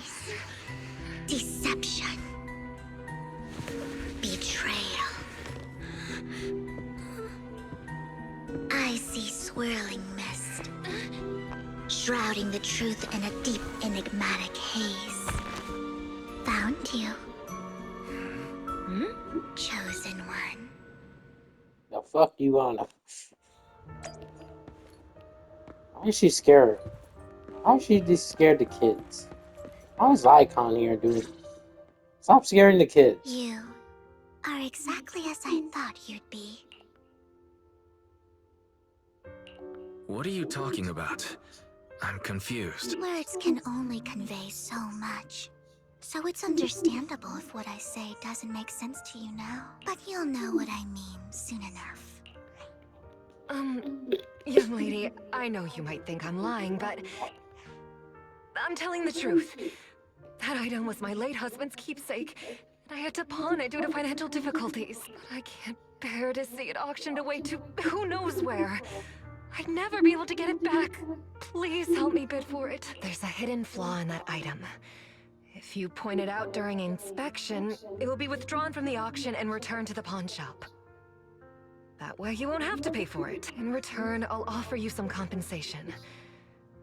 lies, deception, betrayal. I see swirling mist, shrouding the truth in a deep, enigmatic haze. Found you. Chosen one. The fuck you wanna? Why is she scared? Why is she just scared of kids? Why is Icon here doing? Stop scaring the kids. You are exactly as I thought you'd be. What are you talking about? I'm confused. Words can only convey so much. So it's understandable if what I say doesn't make sense to you now. But you'll know what I mean soon enough. Young lady, I know you might think I'm lying, but I'm telling the truth. That item was my late husband's keepsake, and I had to pawn it due to financial difficulties. But I can't bear to see it auctioned away to who knows where. I'd never be able to get it back. Please help me bid for it. There's a hidden flaw in that item. If you point it out during inspection, it will be withdrawn from the auction and returned to the pawn shop. That way you won't have to pay for it. In return, I'll offer you some compensation.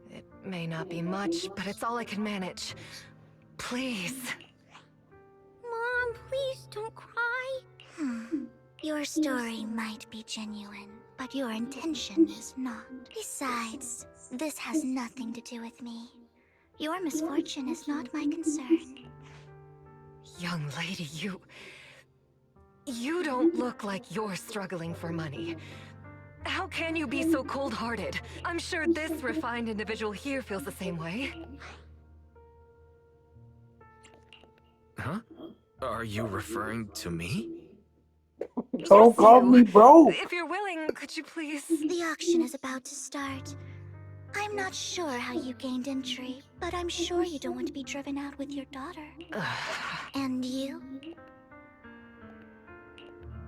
It may not be much, but it's all I can manage. Please. Mom, please don't cry. Your story might be genuine, but your intention is not. Besides, this has nothing to do with me. Your misfortune is not my concern. Young lady, you don't look like you're struggling for money. How can you be so cold-hearted? I'm sure this refined individual here feels the same way. Huh? Are you referring to me? Don't call me bro. If you're willing, could you please... The auction is about to start. I'm not sure how you gained entry, but I'm sure you don't want to be driven out with your daughter. And you?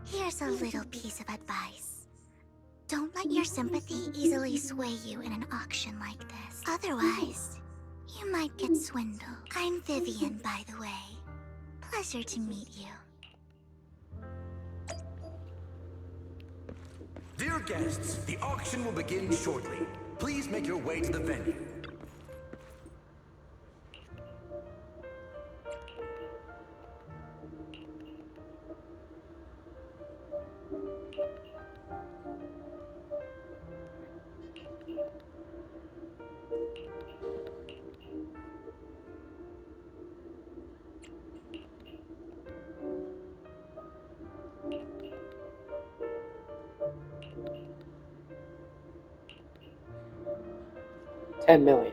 Here's a little piece of advice. Don't let your sympathy easily sway you in an auction like this. Otherwise, you might get swindled. I'm Vivian, by the way. Pleasure to meet you. Dear guests, the auction will begin shortly. Please make your way to the venue. $10 million.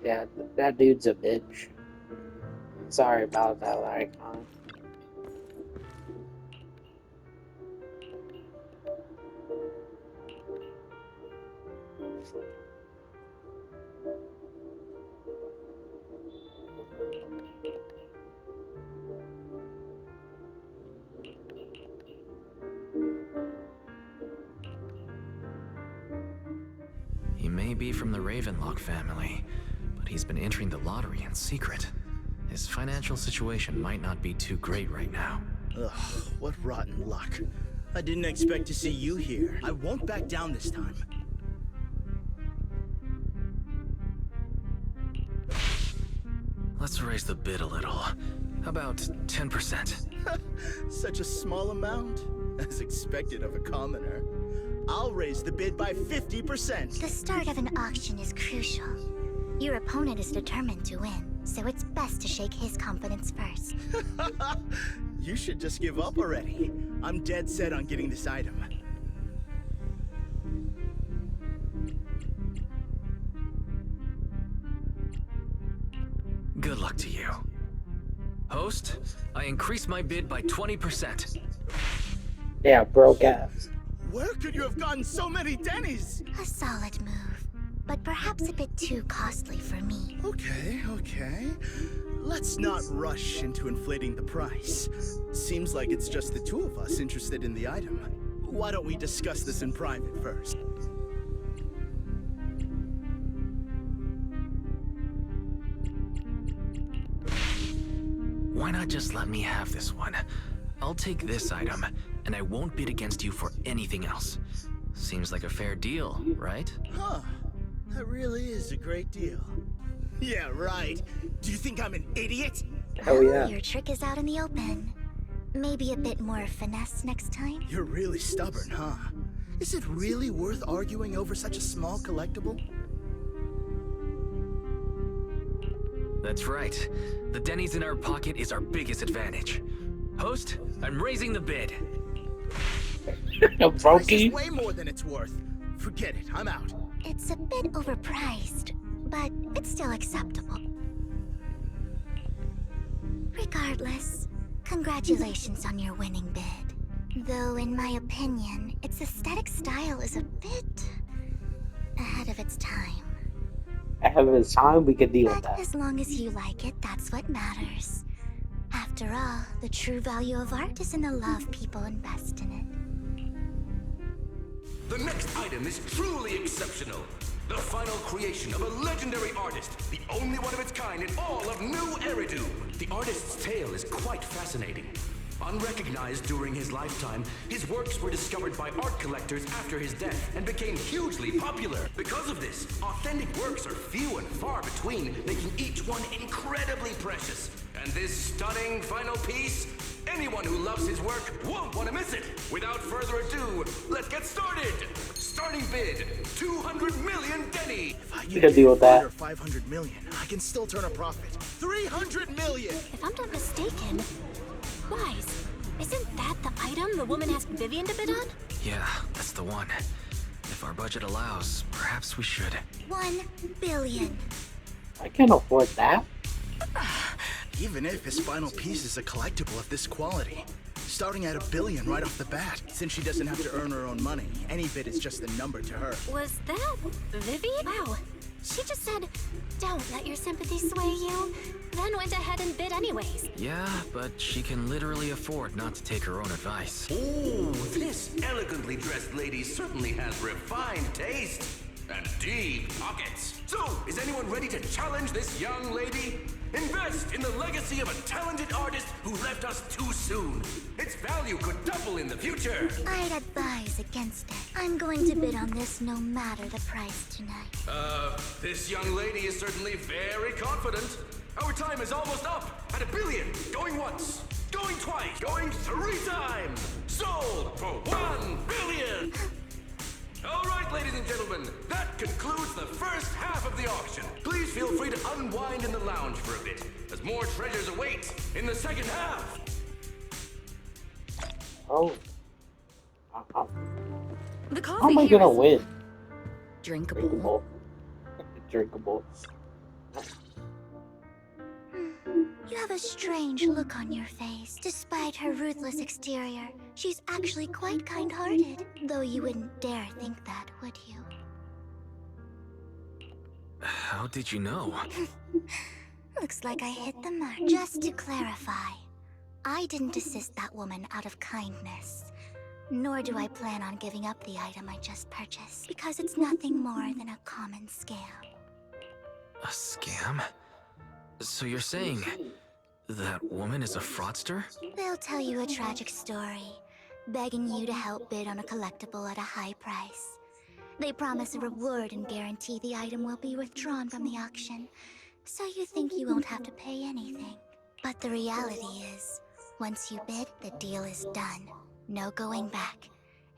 Yeah, that dude's a bitch. Sorry about that, Icon. He may be from the Ravenlock family, but he's been entering the lottery in secret. His financial situation might not be too great right now. Ugh, what rotten luck. I didn't expect to see you here. I won't back down this time. Let's raise the bid a little. How about 10%? Such a small amount, as expected of a commoner. I'll raise the bid by 50%. The start of an auction is crucial. Your opponent is determined to win, so it's best to shake his confidence first. You should just give up already. I'm dead set on getting this item. Good luck to you. Host, I increase my bid by 20%. Yeah, broke ass. Where could you have gotten so many Denny's? A solid move, but perhaps a bit too costly for me. Okay. Let's not rush into inflating the price. Seems like it's just the two of us interested in the item. Why don't we discuss this in private first? Why not just let me have this one? I'll take this item, and I won't bid against you for anything else. Seems like a fair deal, right? Huh. That really is a great deal. Yeah, right. Do you think I'm an idiot? Hell yeah. Your trick is out in the open. Maybe a bit more finesse next time. You're really stubborn, huh? Is it really worth arguing over such a small collectible? That's right. The Denny's in our pocket is our biggest advantage. Host, I'm raising the bid. This is Brokey. way more than it's worth. Forget it, I'm out. It's a bit overpriced, but it's still acceptable. Regardless, congratulations on your winning bid. Though, in my opinion, its aesthetic style is a bit ahead of its time. Ahead of his time, we could deal with But that. as long as you like it, that's what matters. After all, the true value of art is in the love people invest in it. The next item is truly exceptional. The final creation of a legendary artist, the only one of its kind in all of New Eridu. The artist's tale is quite fascinating. Unrecognized during his lifetime, his works were discovered by art collectors after his death and became hugely popular. Because of this, authentic works are few and far between, making each one incredibly precious. And this stunning final piece, anyone who loves his work won't want to miss it. Without further ado, let's get started. Starting bid, 200 million Denny. If I We could deal with that. under 500 million, I can still turn a profit. 300 million! If I'm not mistaken, Wise, isn't that the item the woman asked Vivian to bid on? Yeah, that's the one. If our budget allows, perhaps we should. 1 billion. I can't afford that. Even if his final piece is a collectible of this quality. Starting at $1 billion right off the bat. Since she doesn't have to earn her own money, any bid is just a number to her. Was that Vivian? Wow. She just said, don't let your sympathy sway you, then went ahead and bid anyways. Yeah, but she can literally afford not to take her own advice. Oh, this elegantly dressed lady certainly has refined taste and deep pockets. So, is anyone ready to challenge this young lady? Invest in the legacy of a talented artist who left us too soon. Its value could double in the future. I'd advise against it. I'm going to bid on this no matter the price tonight. This young lady is certainly very confident. Our time is almost up at $1 billion. Going once, going twice, going 3 times. Sold for $1 billion. All right, ladies and gentlemen, that concludes the first half of the auction. Please feel free to unwind in the lounge for a bit, as more treasures await in the second half. Oh. The How coffee am I here gonna is win? drinkable. Drinkable. Drinkable. You have a strange look on your face. Despite her ruthless exterior, she's actually quite kind-hearted. Though you wouldn't dare think that, would you? How did you know? Looks like I hit the mark. Just to clarify, I didn't assist that woman out of kindness. Nor do I plan on giving up the item I just purchased, because it's nothing more than a common scam. A scam? So you're saying that woman is a fraudster? They'll tell you a tragic story, begging you to help bid on a collectible at a high price. They promise a reward and guarantee the item will be withdrawn from the auction, so you think you won't have to pay anything. But the reality is, once you bid, the deal is done. No going back,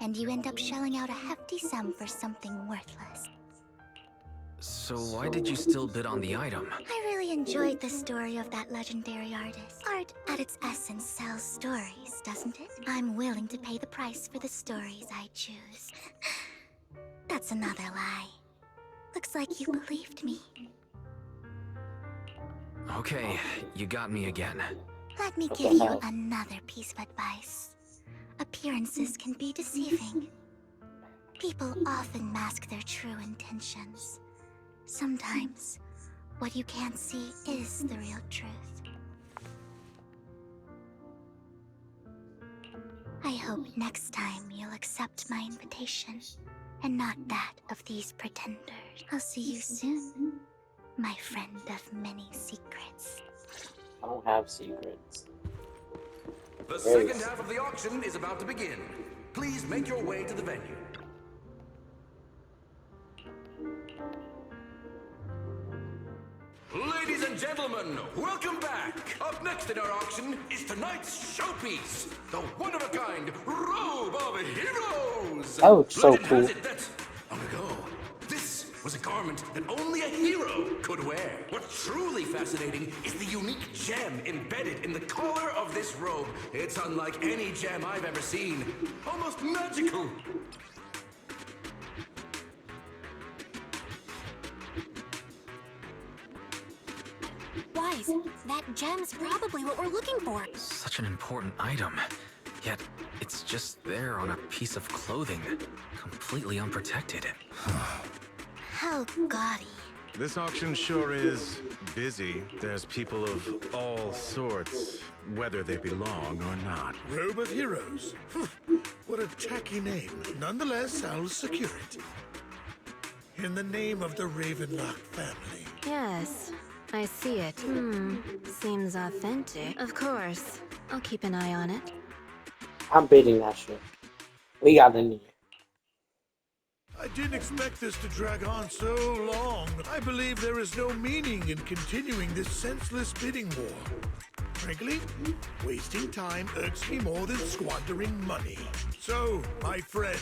and you end up shelling out a hefty sum for something worthless. So why did you still bid on the item? I really enjoyed the story of that legendary artist. Art, at its essence, sells stories, doesn't it? I'm willing to pay the price for the stories I choose. That's another lie. Looks like you believed me. Okay, you got me again. Let me give you another piece of advice. Appearances can be deceiving. People often mask their true intentions. Sometimes, what you can't see is the real truth. I hope next time you'll accept my invitation, and not that of these pretenders. I'll see you soon, my friend of many secrets. I don't have secrets. The second half of the auction is about to begin. Please make your way to the venue. Ladies and gentlemen, welcome back! Up next in our auction is tonight's showpiece, the one-of-a-kind Robe of Heroes! Oh, it's so Legend cool. has it that, long ago, this was a garment that only a hero could wear. What's truly fascinating is the unique gem embedded in the collar of this robe. It's unlike any gem I've ever seen. Almost magical. Wise, that gem's probably what we're looking for. Such an important item. Yet, it's just there on a piece of clothing, completely unprotected. How gaudy. This auction sure is busy. There's people of all sorts, whether they belong or not. Robe of Heroes. What a tacky name. Nonetheless, I'll secure it. In the name of the Ravenlock family. Yes, I see it. Seems authentic. Of course. I'll keep an eye on it. I'm bidding that shit. We got in here. I didn't expect this to drag on so long. I believe there is no meaning in continuing this senseless bidding war. Frankly, wasting time irks me more than squandering money. So, my friend,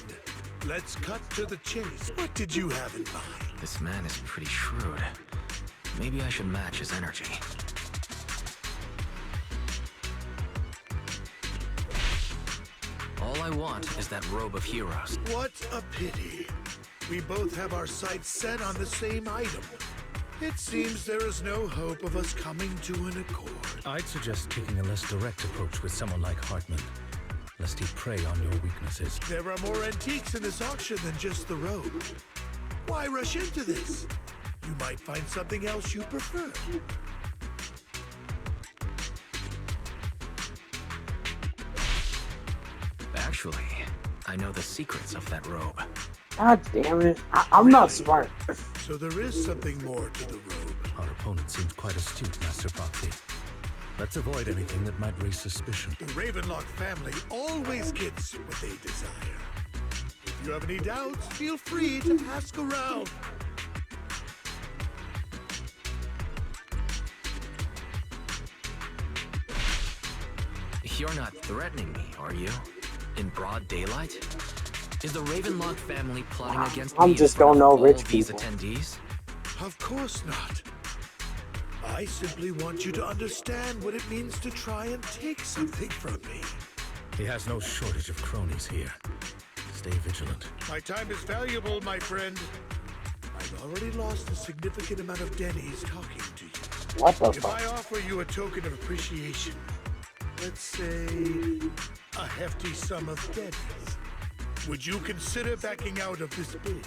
let's cut to the chase. What did you have in mind? This man is pretty shrewd. Maybe I should match his energy. All I want is that Robe of Heroes. What a pity. We both have our sights set on the same item. It seems there is no hope of us coming to an accord. I'd suggest taking a less direct approach with someone like Hartman, lest he prey on your weaknesses. There are more antiques in this auction than just the robe. Why rush into this? You might find something else you prefer. Actually, I know the secrets of that robe. God damn it. I'm not smart. So there is something more to the robe. Our opponent seems quite astute, Master Proxy. Let's avoid anything that might raise suspicion. The Ravenlock family always gets what they desire. If you have any doubts, feel free to ask around. You're not threatening me, are you? In broad daylight? Is the Ravenlock family plotting against me? I'm just don't know all rich these people. attendees? Of course not. I simply want you to understand what it means to try and take something from me. He has no shortage of cronies here. Stay vigilant. My time is valuable, my friend. I've already lost a significant amount of dennies talking to you. What the If fuck? I offer you a token of appreciation, let's say a hefty sum of dennies, would you consider backing out of this bid?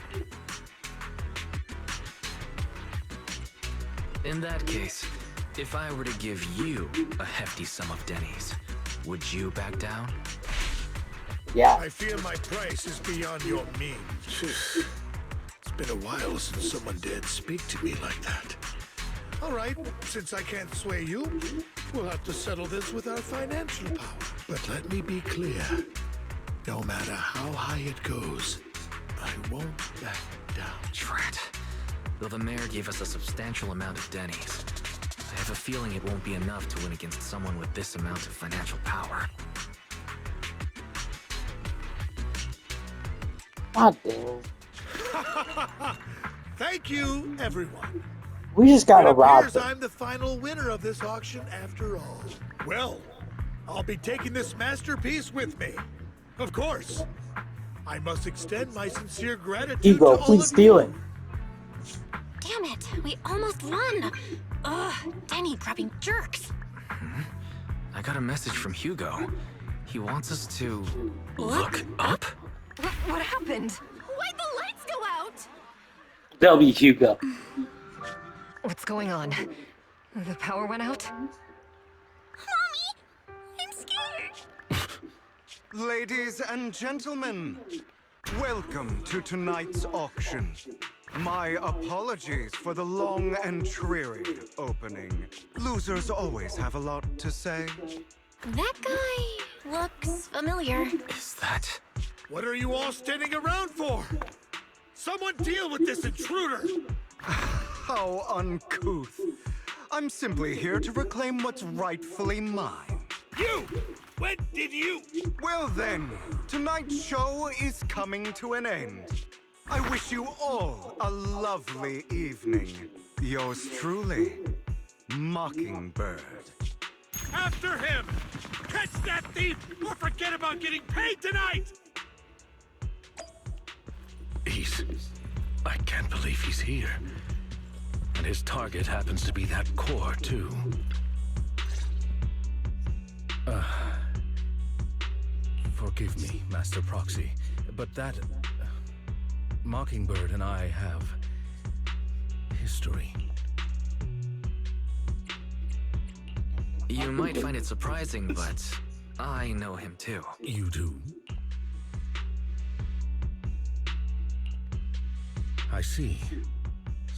In that case, if I were to give you a hefty sum of dennies, would you back down? Yeah. I fear my price is beyond your means. It's been a while since someone dared speak to me like that. All right, since I can't sway you, we'll have to settle this with our financial power. But let me be clear. No matter how high it goes, I won't back down. Drat. Though the mayor gave us a substantial amount of dennies, I have a feeling it won't be enough to win against someone with this amount of financial power. God damn. Thank you, everyone. We just gotta It rob appears them. I'm the final winner of this auction after all. Well, I'll be taking this masterpiece with me. Of course. I must extend my sincere gratitude Hugo, to all please of steal you. it. Damn it, we almost won. Ugh, Denny grabbing jerks. I got a message from Hugo. He wants us to Look up? What happened? Why'd the lights go out? That'll be Hugo. What's going on? The power went out? Mommy, I'm scared. Ladies and gentlemen, welcome to tonight's auction. My apologies for the long and dreary opening. Losers always have a lot to say. That guy looks familiar. Is that... What are you all standing around for? Someone deal with this intruder! How uncouth. I'm simply here to reclaim what's rightfully mine. You! When did you? Well then, tonight's show is coming to an end. I wish you all a lovely evening. Yours truly, Mockingbird. After him! Catch that thief or forget about getting paid tonight! I can't believe he's here. And his target happens to be that core, too. Forgive me, Master Proxy, but that... Mockingbird and I have... history. You might find it surprising, but I know him too. You do? I see.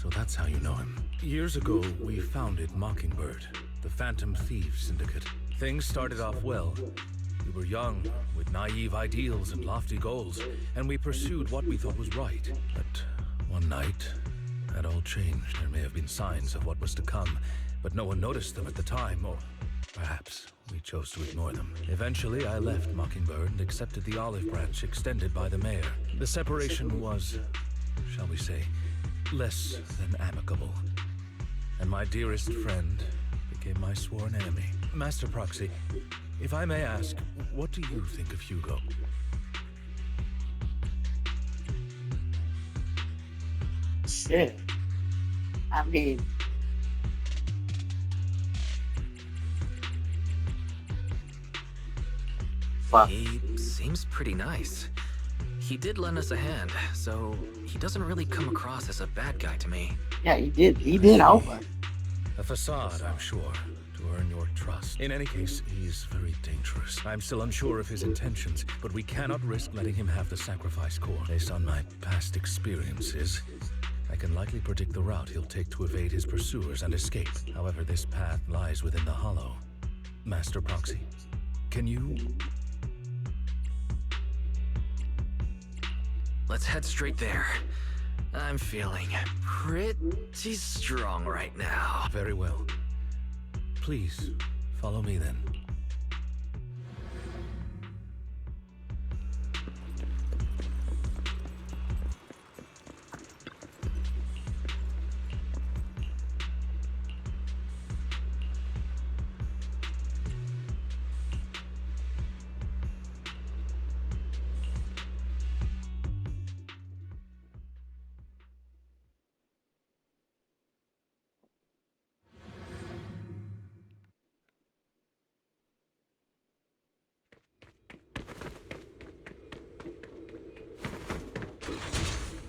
So that's how you know him. Years ago, we founded Mockingbird, the Phantom Thieves Syndicate. Things started off well. We were young, with naive ideals and lofty goals, and we pursued what we thought was right. But one night, that all changed. There may have been signs of what was to come, but no one noticed them at the time, or perhaps we chose to ignore them. Eventually, I left Mockingbird and accepted the olive branch extended by the mayor. The separation was, shall we say, less than amicable. And my dearest friend became my sworn enemy. Master Proxy, if I may ask, what do you think of Hugo? Shit. I mean... Fuck. He seems pretty nice. He did lend us a hand, so he doesn't really come across as a bad guy to me. Yeah, he did. He did help us. A facade, I'm sure, to earn your trust. In any case, he's very dangerous. I'm still unsure of his intentions, but we cannot risk letting him have the sacrifice core. Based on my past experiences, I can likely predict the route he'll take to evade his pursuers and escape. However, this path lies within the Hollow. Master Proxy, can you... Let's head straight there. I'm feeling pretty strong right now. Very well. Please, follow me then.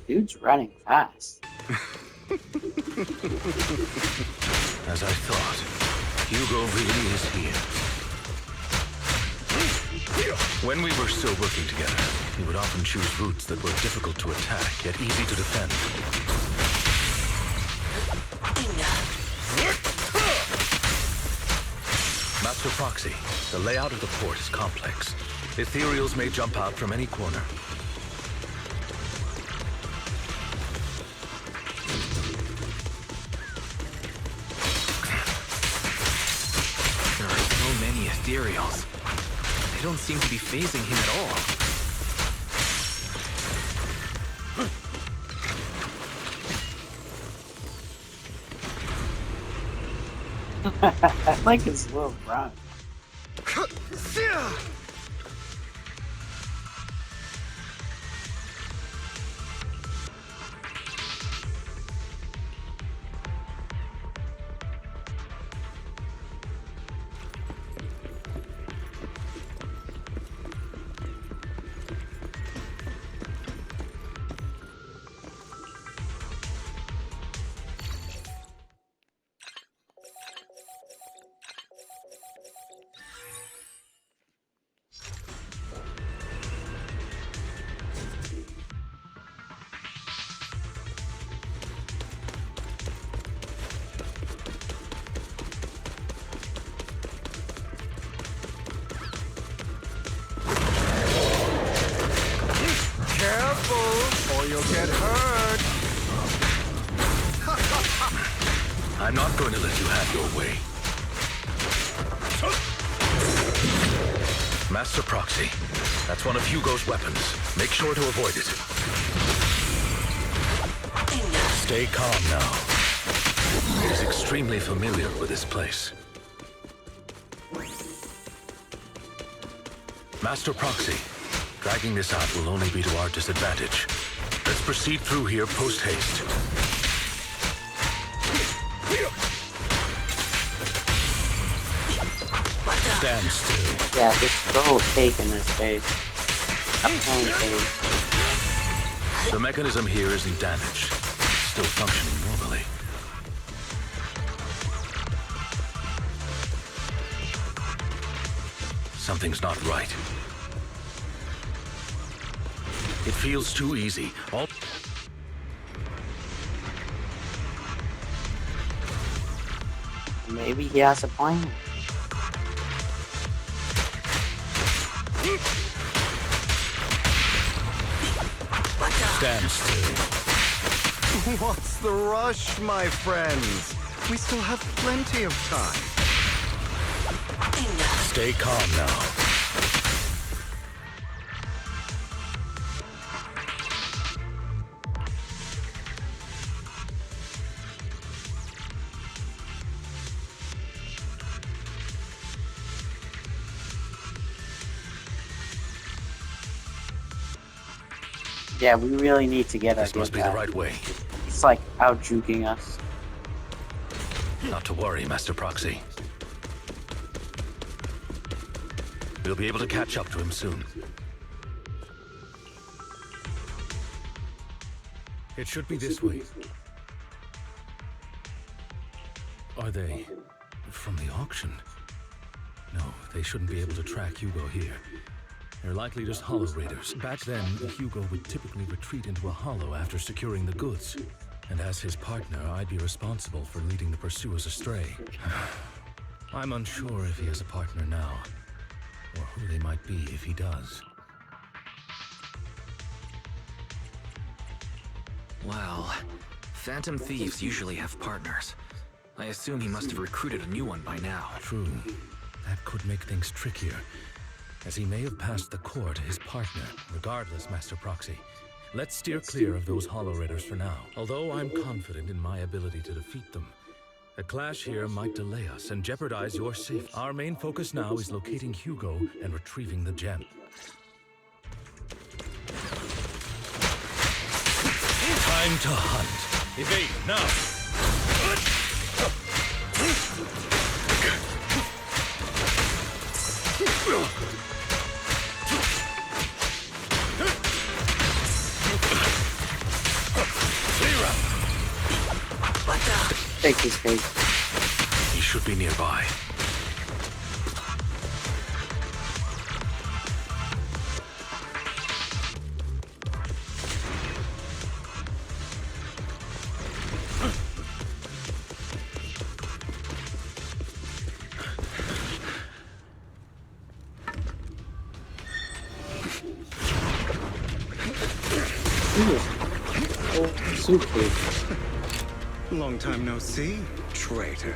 Dude's running fast. As I thought, Hugo really is here. When we were still working together, he would often choose routes that were difficult to attack, yet easy to defend. Master Proxy, the layout of the port is complex. Ethereals may jump out from any corner. There are so many Ethereals. They don't seem to be phasing him at all. I like his little run. get hurt. I'm not going to let you have your way. Master Proxy, that's one of Hugo's weapons. Make sure to avoid it. Stay calm now. He is extremely familiar with this place. Master Proxy, dragging this out will only be to our disadvantage. Let's proceed through here post-haste. Stand still. Yeah, just throw a cake in his face. I'm throwing cake. The mechanism here isn't damaged. It's still functioning normally. Something's not right. It feels too easy. Maybe he has a plan. Stand still. What's the rush, my friends? We still have plenty of time. Stay calm now. Yeah, we really need to get This must be the right way. It's like out juking us. Not to worry, Master Proxy. We'll be able to catch up to him soon. It should be this way. Are they from the auction? No, they shouldn't be able to track Hugo here. They're likely just hollow raiders. Back then, Hugo would typically retreat into a hollow after securing the goods. And as his partner, I'd be responsible for leading the pursuers astray. I'm unsure if he has a partner now, or who they might be if he does. Well, Phantom Thieves usually have partners. I assume he must have recruited a new one by now. True. That could make things trickier, as he may have passed the core to his partner. Regardless, Master Proxy, let's steer clear of those Hollow Raiders for now. Although I'm confident in my ability to defeat them, a clash here might delay us and jeopardize your safety. Our main focus now is locating Hugo and retrieving the gem. Time to hunt. Evade now. Take his cake. He should be nearby. Suitcase. Long time no see, traitor.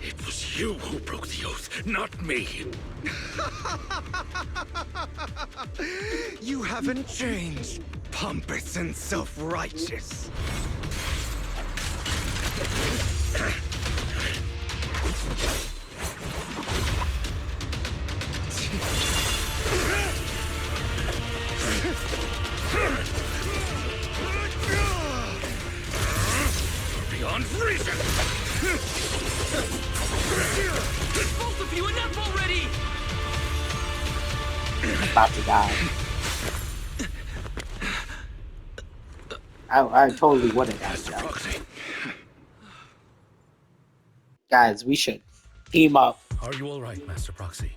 It was you who broke the oath, not me. You haven't changed, pompous and self-righteous. Beyond reason! Both of you, enough already! I'm about to die. I totally wouldn't have died. Guys, we should team up. Are you all right, Master Proxy?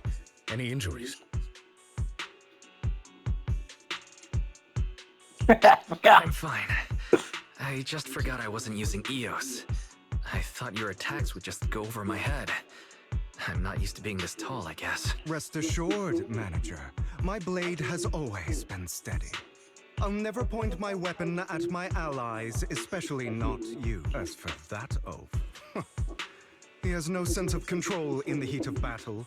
Any injuries? I'm fine. I just forgot I wasn't using EOS. I thought your attacks would just go over my head. I'm not used to being this tall, I guess. Rest assured, Manager. My blade has always been steady. I'll never point my weapon at my allies, especially not you. As for that oaf, he has no sense of control in the heat of battle,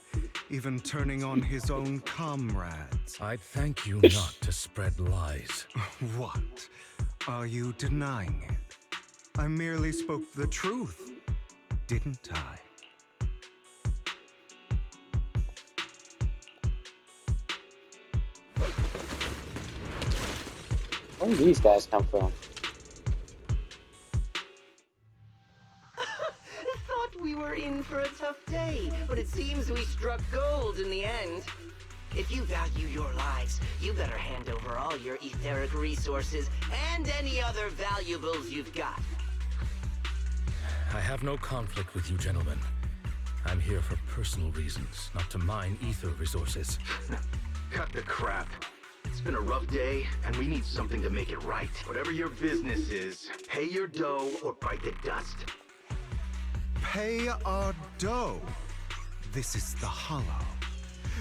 even turning on his own comrades. I'd thank you not to spread lies. What? Are you denying it? I merely spoke the truth, didn't I? Where do these guys come from? Thought we were in for a tough day, but it seems we struck gold in the end. If you value your lives, you better hand over all your etheric resources and any other valuables you've got. I have no conflict with you, gentlemen. I'm here for personal reasons, not to mine ether resources. Cut the crap. It's been a rough day, and we need something to make it right. Whatever your business is, pay your dough or bite the dust. Pay our dough. This is the Hollow.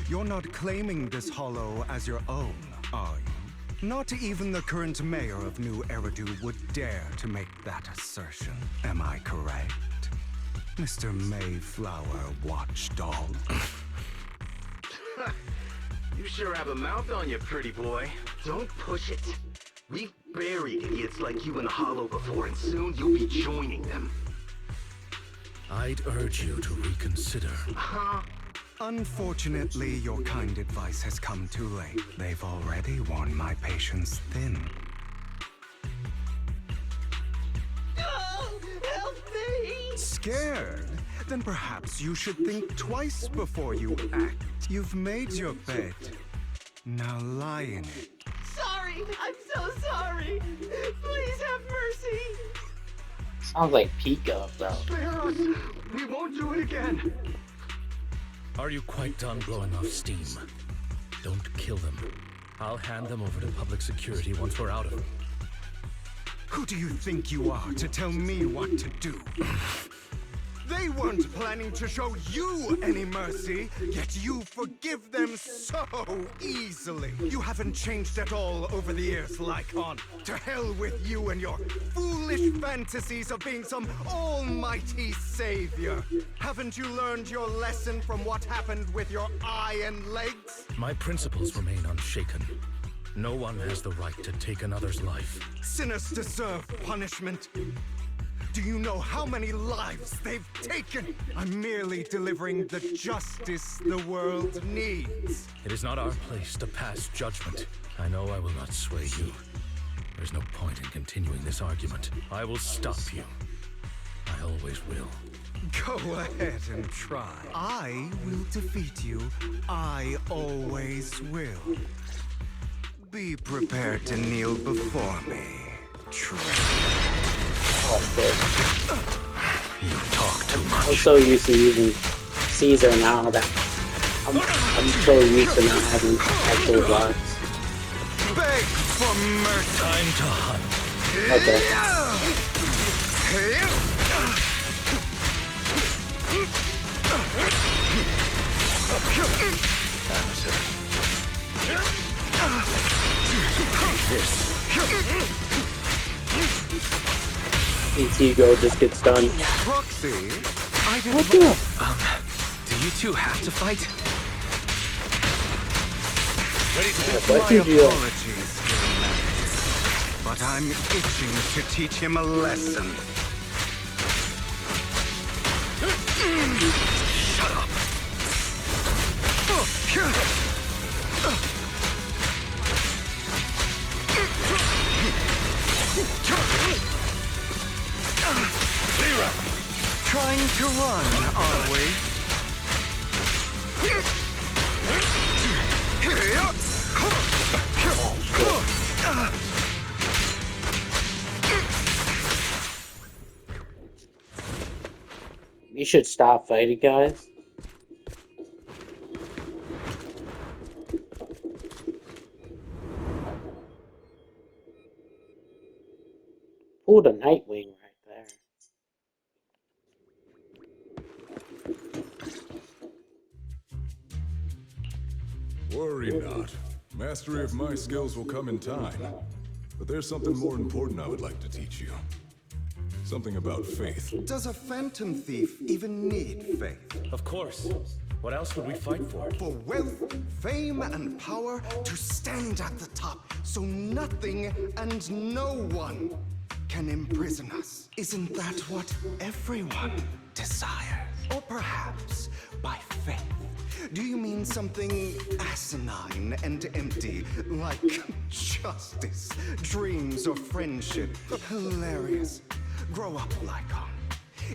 You're not claiming this Hollow as your own, are you? Not even the current mayor of New Eridu would dare to make that assertion. Am I correct? Mr. Mayflower Watchdog. You sure have a mouth on you, pretty boy. Don't push it. We've buried idiots like you in the Hollow before, and soon you'll be joining them. I'd urge you to reconsider. Unfortunately, your kind advice has come too late. They've already worn my patience thin. Oh, help me! Scared? Then perhaps you should think twice before you act. You've made your bed. Now lie in it. Sorry, I'm so sorry. Please have mercy. Sounds like Pico, bro. Spare us! We won't do it again! Are you quite done blowing off steam? Don't kill them. I'll hand them over to public security once we're out of them. Who do you think you are to tell me what to do? They weren't planning to show you any mercy, yet you forgive them so easily. You haven't changed at all over the years, Lycon. To hell with you and your foolish fantasies of being some almighty savior. Haven't you learned your lesson from what happened with your eye and legs? My principles remain unshaken. No one has the right to take another's life. Sinners deserve punishment. Do you know how many lives they've taken? I'm merely delivering the justice the world needs. It is not our place to pass judgment. I know I will not sway you. There's no point in continuing this argument. I will stop you. I always will. Go ahead and try. I will defeat you. I always will. Be prepared to kneel before me, traitor. You talk too much. I'm so used to using Caesar now that I'm so used to not having actual blocks. Beg for mercy. Time to hunt. Okay. Hugo just gets done. Proxy, I didn't. What the? Do you two have to fight? What did you? Apologies, but I'm itching to teach him a lesson. Shut up. Trying to run, are we? You should stop fighting, guys. Ooh, the Nightwing right there. Worry not. Mastery of my skills will come in time. But there's something more important I would like to teach you. Something about faith. Does a phantom thief even need faith? Of course. What else would we fight for? For wealth, fame, and power to stand at the top, so nothing and no one can imprison us. Isn't that what everyone desires? Or perhaps by faith? Do you mean something asinine and empty, like justice, dreams, or friendship? Hilarious. Grow up, Lycon.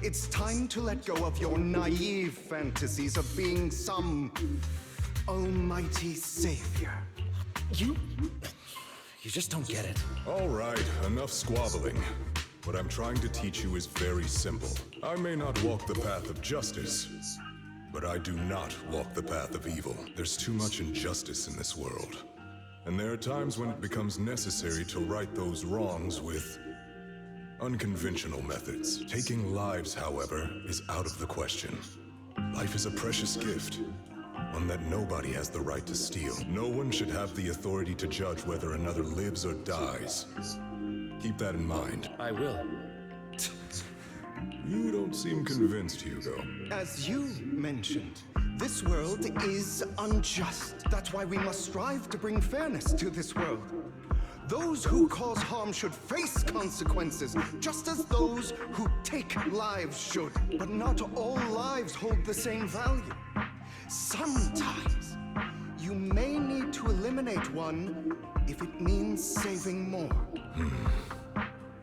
It's time to let go of your naive fantasies of being some almighty savior. You just don't get it. All right, enough squabbling. What I'm trying to teach you is very simple. I may not walk the path of justice, but I do not walk the path of evil. There's too much injustice in this world. And there are times when it becomes necessary to right those wrongs with unconventional methods. Taking lives, however, is out of the question. Life is a precious gift, one that nobody has the right to steal. No one should have the authority to judge whether another lives or dies. Keep that in mind. I will. You don't seem convinced, Hugo. As you mentioned, this world is unjust. That's why we must strive to bring fairness to this world. Those who cause harm should face consequences, just as those who take lives should. But not all lives hold the same value. Sometimes, you may need to eliminate one if it means saving more.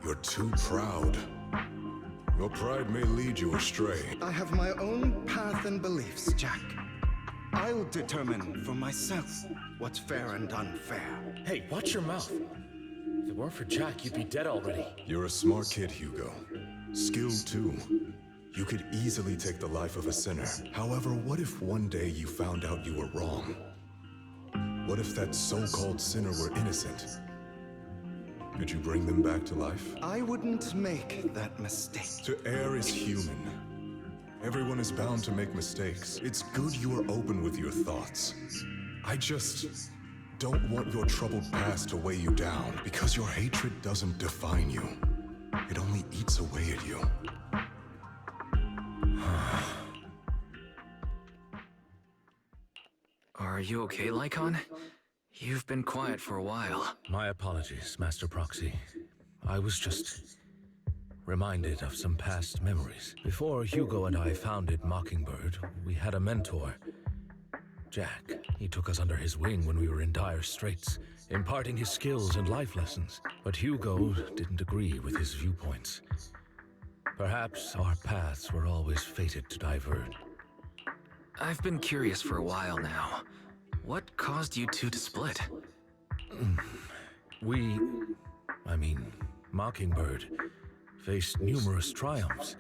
You're too proud. Your pride may lead you astray. I have my own path and beliefs, Jack. I'll determine for myself what's fair and unfair. Hey, watch your mouth. If it weren't for Jack, you'd be dead already. You're a smart kid, Hugo. Skilled too. You could easily take the life of a sinner. However, what if one day you found out you were wrong? What if that so-called sinner were innocent? Could you bring them back to life? I wouldn't make that mistake. To err is human. Everyone is bound to make mistakes. It's good you are open with your thoughts. I just don't want your troubled past to weigh you down, because your hatred doesn't define you. It only eats away at you. Are you okay, Lycon? You've been quiet for a while. My apologies, Master Proxy. I was just reminded of some past memories. Before Hugo and I founded Mockingbird, we had a mentor, Jack. He took us under his wing when we were in dire straits, imparting his skills and life lessons. But Hugo didn't agree with his viewpoints. Perhaps our paths were always fated to diverge. I've been curious for a while now. What caused you two to split? Mockingbird faced numerous triumphs,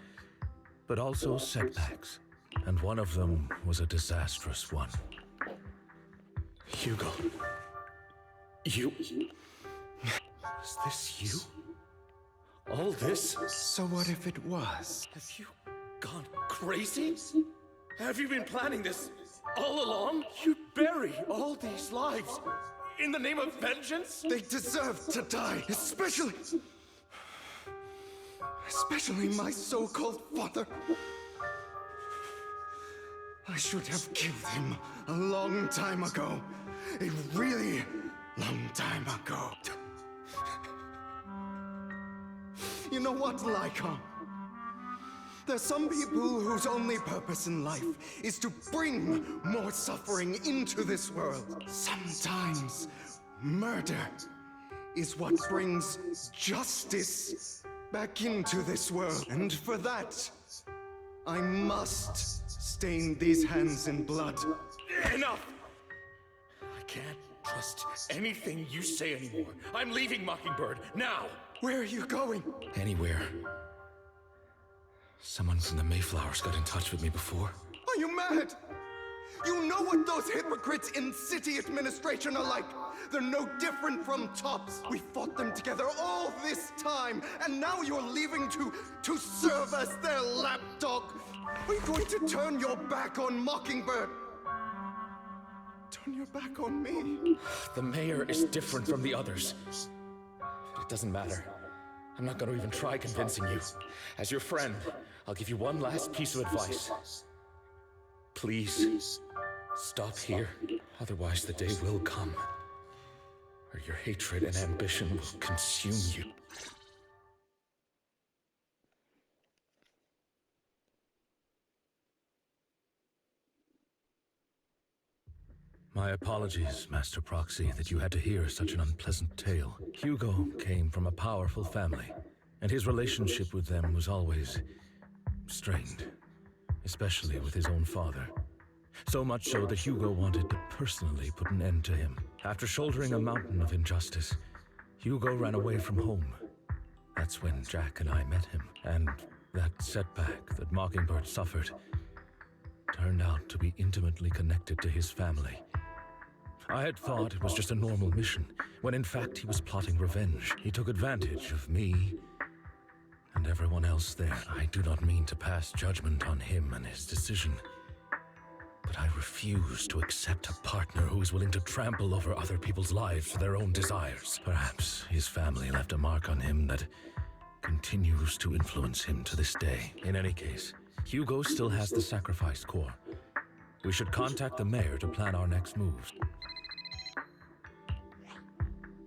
but also setbacks. And one of them was a disastrous one. Hugo. You... Is this you? All this? So what if it was? Have you gone crazy? Have you been planning this all along? You'd bury all these lives in the name of vengeance? They deserve to die, especially my so-called father. I should have killed him a long time ago. A really long time ago. You know what, Lycon? There's some people whose only purpose in life is to bring more suffering into this world. Sometimes, murder is what brings justice back into this world. And for that, I must stain these hands in blood. Enough! I can't trust anything you say anymore. I'm leaving Mockingbird, now! Where are you going? Anywhere. Someone from the Mayflowers got in touch with me before. Are you mad? You know what those hypocrites in city administration are like. They're no different from tops. We fought them together all this time, and now you're leaving to serve as their lapdog. Are you going to turn your back on Mockingbird? Turn your back on me? The mayor is different from the others. But it doesn't matter. I'm not going to even try convincing you. As your friend, I'll give you one last piece of advice. Please, stop here. Otherwise, the day will come where your hatred and ambition will consume you. My apologies, Master Proxy, that you had to hear such an unpleasant tale. Hugo came from a powerful family, and his relationship with them was always strained, especially with his own father. So much so that Hugo wanted to personally put an end to him. After shouldering a mountain of injustice, Hugo ran away from home. That's when Jack and I met him, and that setback that Mockingbird suffered turned out to be intimately connected to his family. I had thought it was just a normal mission, when in fact he was plotting revenge. He took advantage of me and everyone else there. I do not mean to pass judgment on him and his decision, but I refuse to accept a partner who is willing to trample over other people's lives for their own desires. Perhaps his family left a mark on him that continues to influence him to this day. In any case, Hugo still has the sacrifice core. We should contact the mayor to plan our next moves.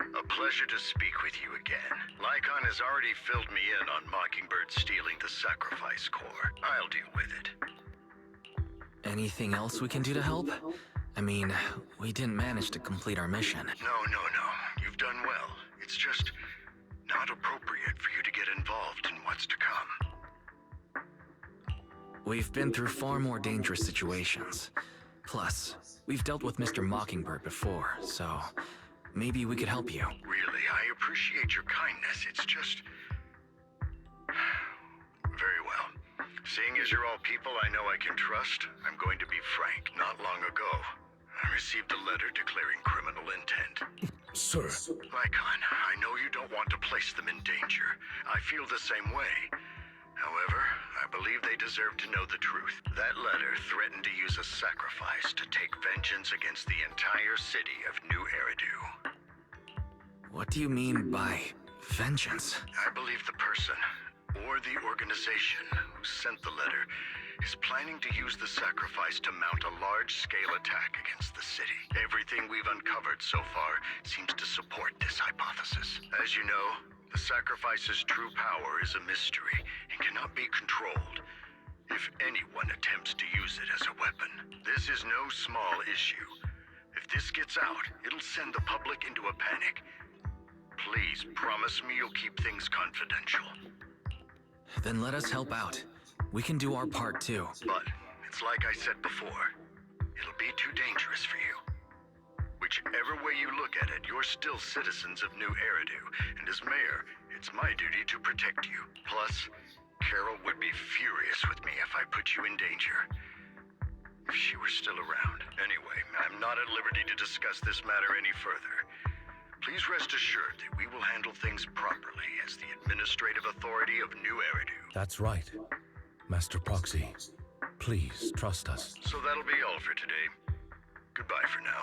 A pleasure to speak with you again. Lycon has already filled me in on Mockingbird stealing the sacrifice core. I'll deal with it. Anything else we can do to help? I mean, we didn't manage to complete our mission. No. You've done well. It's just not appropriate for you to get involved in what's to come. We've been through far more dangerous situations. Plus, we've dealt with Mr. Mockingbird before, so maybe we could help you. Really, I appreciate your kindness. It's just... Very well. Seeing as you're all people I know I can trust, I'm going to be frank. Not long ago, I received a letter declaring criminal intent. Sir. Lycon, I know you don't want to place them in danger. I feel the same way. However, I believe they deserve to know the truth. That letter threatened to use a sacrifice to take vengeance against the entire city of New Eridu. What do you mean by vengeance? I believe the person, or the organization, who sent the letter is planning to use the sacrifice to mount a large-scale attack against the city. Everything we've uncovered so far seems to support this hypothesis. As you know, the sacrifice's true power is a mystery and cannot be controlled. If anyone attempts to use it as a weapon, this is no small issue. If this gets out, it'll send the public into a panic. Please promise me you'll keep things confidential. Then let us help out. We can do our part too. But it's like I said before, it'll be too dangerous for you. Whichever way you look at it, you're still citizens of New Eridu, and as mayor, it's my duty to protect you. Plus, Carol would be furious with me if I put you in danger. If she were still around. Anyway, I'm not at liberty to discuss this matter any further. Please rest assured that we will handle things properly as the administrative authority of New Eridu. That's right, Master Proxy. Please trust us. So that'll be all for today. Goodbye for now.